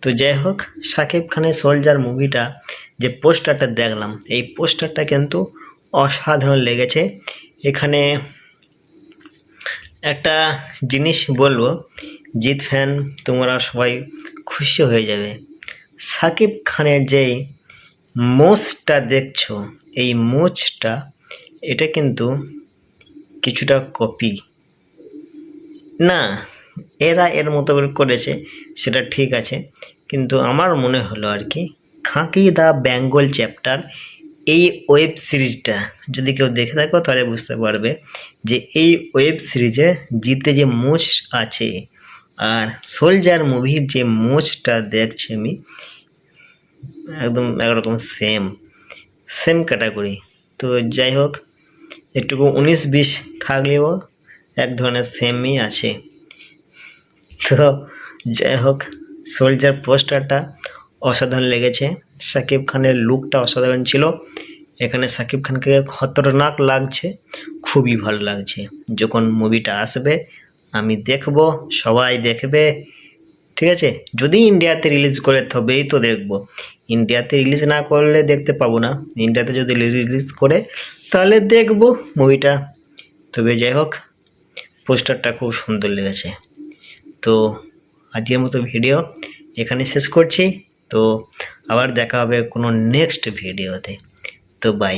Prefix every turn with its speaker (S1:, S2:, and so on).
S1: তো যাই হোক, শাকিব খানের সোলজার মুভিটা যে পোস্টারটা দেখলাম, এই পোস্টারটা কিন্তু অসাধারণ লেগেছে। এখানে একটা জিনিস বলবো, জিৎ ফ্যান তোমরা সবাই খুশি হয়ে যাবে। শাকিব খানের যে মোচটা দেখছো, এই মোচটা এটা কিন্তু কিছুটা কপি না, এরা এর মতো করে করেছে সেটা ঠিক আছে, কিন্তু আমার মনে হলো আর কি খাঁকি দ্য বেঙ্গল চ্যাপ্টার এই ওয়েব সিরিজটা যদি কেউ দেখে থাকো তাহলে বুঝতে পারবে যে এই ওয়েব সিরিজে জিতে যে মোচ আছে আর সোলজার মুভির যে মোচটা দেখছি আমি একদম একরকম সেম সেম ক্যাটাগরি। তো যাই হোক, একটুকু 19-20 থাকলেও এক ধরনের সেমই আছে। তো যাই হোক, সোলজার পোস্টারটা অসাধারণ লেগেছে, শাকিব খানের লুকটা অসাধারণ ছিল। এখানে শাকিব খানকে খতরনাক লাগছে, খুবই ভালো লাগছে। যখন মুভিটা আসবে আমি দেখব, সবাই দেখবে, ঠিক আছে। যদি ইন্ডিয়াতে রিলিজ করে তবেই তো দেখব, ইন্ডিয়াতে রিলিজ না করলে দেখতে পাবো না। ইন্ডিয়াতে যদি রিলিজ করে তাহলে দেখব মুভিটা। তবে যাই হোক, পোস্টারটা খুব সুন্দর লেগেছে। তো আজকের মতো ভিডিও এখানে শেষ করছি। তো আবার দেখা হবে কোনো নেক্সট ভিডিওতে। তো বাই।